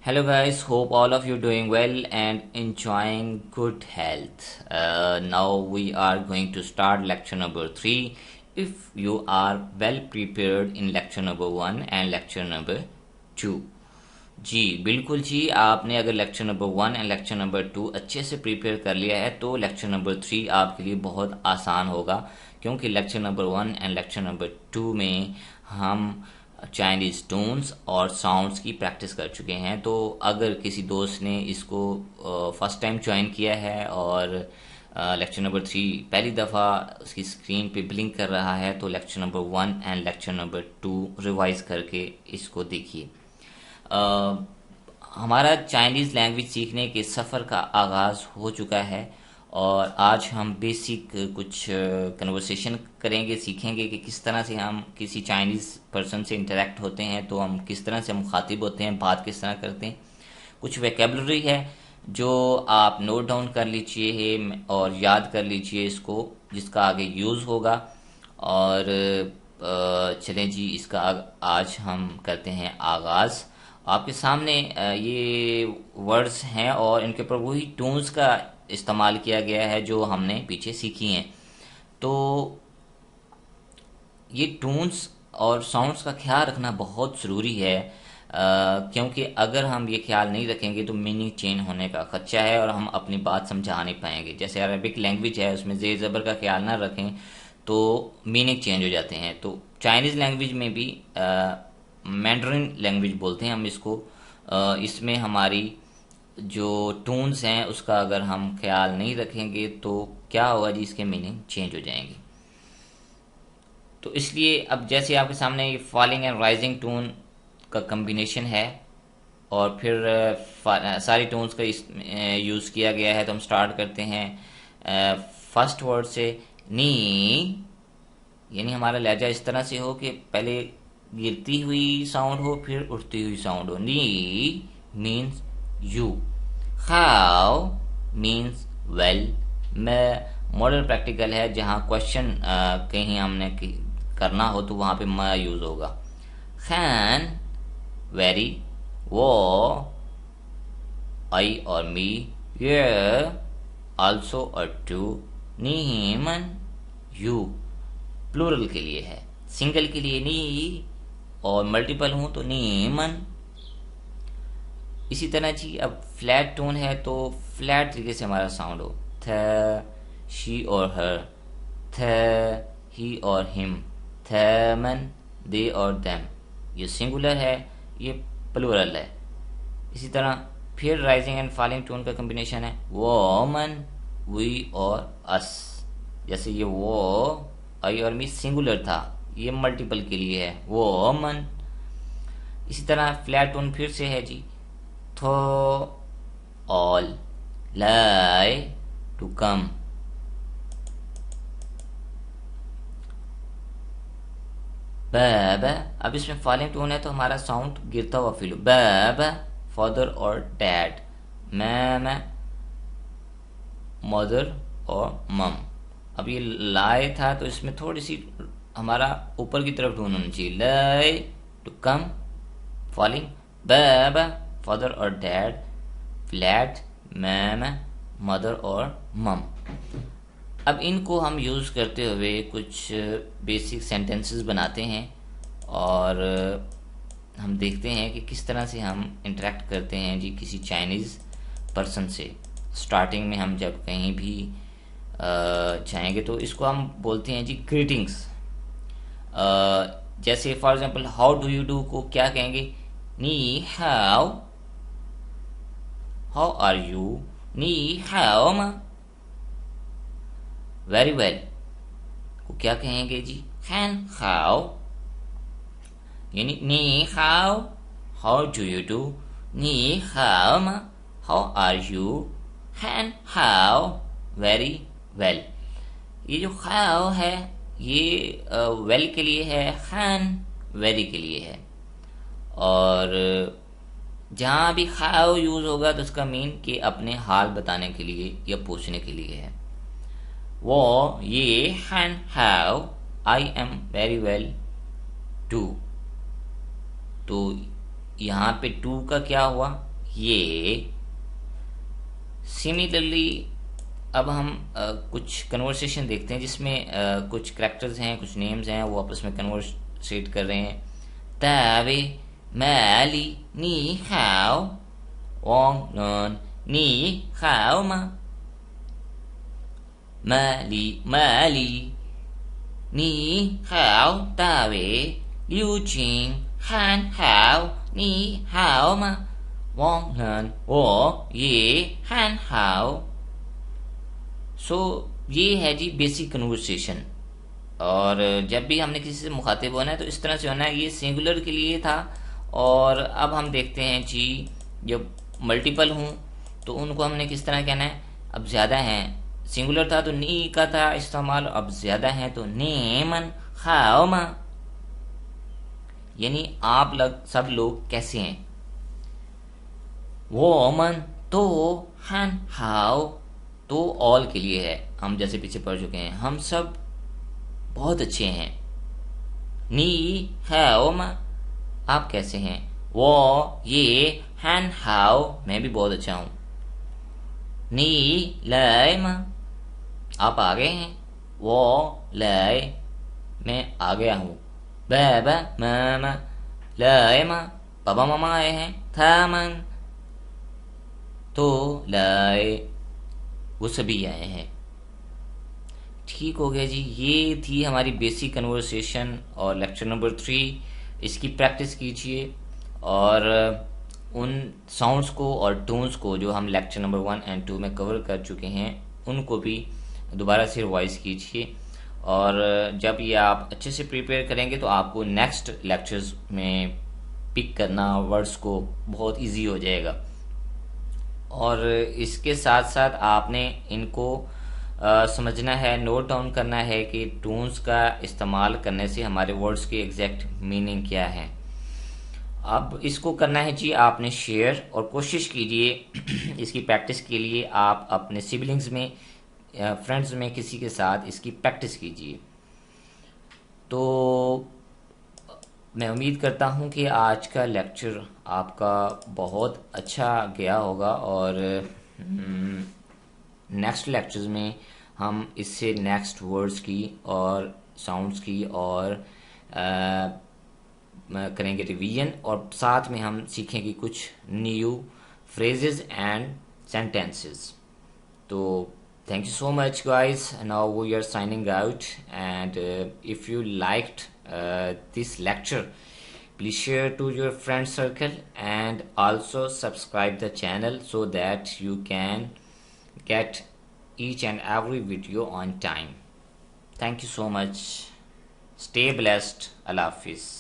Hello guys, hope all of you doing well and enjoying good health. Now we are going to start lecture number 3. If you are well prepared in lecture number 1 and lecture number 2. जी बिल्कुल जी, आपने अगर lecture number 1 and lecture number 2 अच्छे से prepare कर लिया है तो lecture number 3 आपके लिए बहुत आसान होगा, क्योंकि lecture number 1 and lecture number 2 में हम चाइनीज़ टोन्स और साउंड्स की प्रैक्टिस कर चुके हैं। तो अगर किसी दोस्त ने इसको फर्स्ट टाइम ज्वाइन किया है और लेक्चर नंबर 3 पहली दफ़ा उसकी स्क्रीन पे ब्लिंक कर रहा है तो lecture number 1 and lecture number 2 revise करके इसको देखिए। हमारा चाइनीज़ लैंग्वेज सीखने के सफ़र का आगाज़ हो चुका है और आज हम बेसिक कुछ कन्वर्सेशन करेंगे, सीखेंगे कि किस तरह से हम किसी चाइनीज़ पर्सन से इंटरेक्ट होते हैं, तो हम किस तरह से मुखातिब होते हैं, बात किस तरह करते हैं। कुछ वोकैबुलरी है जो आप नोट डाउन कर लीजिए और याद कर लीजिए इसको, जिसका आगे यूज़ होगा। और चलें जी, इसका आज हम करते हैं आगाज़। आपके सामने ये वर्ड्स हैं और इनके ऊपर वही टून्स का इस्तेमाल किया गया है जो हमने पीछे सीखी हैं। तो ये टून्स और साउंड्स का ख्याल रखना बहुत ज़रूरी है, क्योंकि अगर हम ये ख्याल नहीं रखेंगे तो मीनिंग चेंज होने का खदशा है और हम अपनी बात समझा नहीं पाएंगे। जैसे अरबिक लैंग्वेज है, उसमें ज़ेर ज़बर का ख्याल ना रखें तो मीनिंग चेंज हो जाते हैं। तो चाइनीज़ लैंग्वेज में भी मैंडरिन लैंग्वेज बोलते हैं हम इसको। इसमें हमारी जो टून्स हैं उसका अगर हम ख्याल नहीं रखेंगे तो क्या होगा जी, इसके मीनिंग चेंज हो जाएंगे। तो इसलिए अब जैसे आपके सामने ये फॉलिंग एंड राइजिंग टून का कम्बिनेशन है और फिर सारी टून्स का यूज़ किया गया है, तो हम स्टार्ट करते हैं फर्स्ट वर्ड से। नी, यानी हमारा लहजा इस तरह से हो कि पहले गिरती हुई साउंड हो फिर उठती हुई साउंड हो। नी मीन्स यू, हाउ मीन्स वेल। मैं मॉडल प्रैक्टिकल है जहाँ क्वेश्चन कहीं हमने करना हो तो वहाँ पे मैं यूज़ होगा। खैन वेरी, वो आई और मी, ये आल्सो और टू, नीमन यू प्लूरल के लिए है, सिंगल के लिए नी और मल्टीपल हूं तो नीमन। इसी तरह जी अब फ्लैट टोन है तो फ्लैट तरीके से हमारा साउंड हो। थ, शी और हर, थ, ही और हिम, थमन, दे और देम। ये सिंगुलर है, ये प्लूरल है। इसी तरह फिर राइजिंग एंड फॉलिंग टोन का कॉम्बिनेशन है वोमन, वी और अस। जैसे ये वो, आई और मी सिंगुलर था, ये मल्टीपल के लिए है वोमन। इसी तरह फ्लैट टोन फिर से है जी, थो, ऑल, लाई, टू कम। बाबा, अब इसमें फॉलिंग टोन है तो हमारा साउंड गिरता हुआ फील हो। बाबा फादर और डैड, मैम मदर और मम। अब ये लाए था तो इसमें थोड़ी सी हमारा ऊपर की तरफ टोन होनी चाहिए। लाई, टू कम, फॉलिंग। बाबा फादर और डैड, फ्लैट मैम मदर और मम। अब इनको हम यूज़ करते हुए कुछ बेसिक सेंटेंसेस बनाते हैं और हम देखते हैं कि किस तरह से हम इंटरेक्ट करते हैं जी किसी चाइनीज़ पर्सन से। स्टार्टिंग में हम जब कहीं भी जाएंगे तो इसको हम बोलते हैं जी ग्रीटिंग्स। जैसे for example how do you do को क्या कहेंगे, नी हाउ, हाउ आर यू, नी हाउ मा। वेरी वेल को क्या कहेंगे जी, हैन हाउ, यानी नी हाउ, हाउ डू यू डू, नी हाउ मा, हाउ आर यू, हैन हाउ, वेरी वेल। ये जो हाउ है ये वेल के लिए है, हैन वेरी के लिए है। और जहाँ भी हाउ यूज होगा तो उसका मीन कि अपने हाल बताने के लिए या पूछने के लिए है। वो ये हैन हाउ, I am very well too. तो यहाँ पे टू का क्या हुआ, ये। सिमिलरली अब हम कुछ कन्वर्सेशन देखते हैं जिसमें कुछ करेक्टर्स हैं, कुछ नेम्स हैं, वो आपस में कन्वर्सेट कर रहे हैं। तावे मैली नी हाओ वोंग नन नी हाओ मा। मैली मैली नी हाओ तावे लिu जिंग हान हाओ नी हाओ मा वोंग नन वो ये हान हाओ। सो ये है जी बेसिक कन्वर्सेशन। और जब भी हमने किसी से मुखातिब होना है तो इस तरह से होना है। ये सिंगुलर के लिए था। और अब हम देखते हैं जी, जब मल्टीपल हूं तो उनको हमने किस तरह कहना है। अब ज्यादा हैं, सिंगुलर था तो नी का था इस्तेमाल, अब ज्यादा हैं तो नेमन खाओमा। यानी आप सब लोग कैसे हैं। वो मन तो हन हाओ तो ऑल के लिए है, हम जैसे पीछे पढ़ चुके हैं। हम सब बहुत अच्छे हैं। नी हाओ मा आप कैसे हैं। वो ये हन हाओ मैं भी बहुत अच्छा हूं। नी लय मा आप आ गए हैं। वो लय मैं आ गया हूं। बाबा मामा लय मा पापा मामा आए हैं। था मन तो लय वो सभी आए हैं। ठीक हो गया जी। ये थी हमारी बेसिक कन्वर्सेशन और लेक्चर नंबर 3। इसकी प्रैक्टिस कीजिए और उन साउंड्स को और टोन्स को जो हम लेक्चर नंबर 1 एंड 2 में कवर कर चुके हैं उनको भी दोबारा से रिवाइज कीजिए। और जब ये आप अच्छे से प्रिपेयर करेंगे तो आपको नेक्स्ट लेक्चर्स में पिक करना वर्ड्स को बहुत इजी हो जाएगा। और इसके साथ साथ आपने इनको समझना है, नोट डाउन करना है कि टोन्स का इस्तेमाल करने से हमारे वर्ड्स की एग्जैक्ट मीनिंग क्या है। अब इसको करना है जी आपने शेयर, और कोशिश कीजिए इसकी प्रैक्टिस के लिए आप अपने सिबलिंग्स में, फ्रेंड्स में किसी के साथ इसकी प्रैक्टिस कीजिए। तो मैं उम्मीद करता हूँ कि आज का लेक्चर आपका बहुत अच्छा गया होगा और नेक्स्ट लेक्चर्स में हम इससे नेक्स्ट वर्ड्स की और साउंड्स की और करेंगे रिवीजन, और साथ में हम सीखेंगे कुछ न्यू फ्रेजेस एंड सेंटेंसेस। तो thank you so much guys. Now we are signing out, and if you liked this lecture, please share to your friend circle and also subscribe the channel so that you can get each and every video on time. Thank you so much. Stay blessed. Allah Hafiz.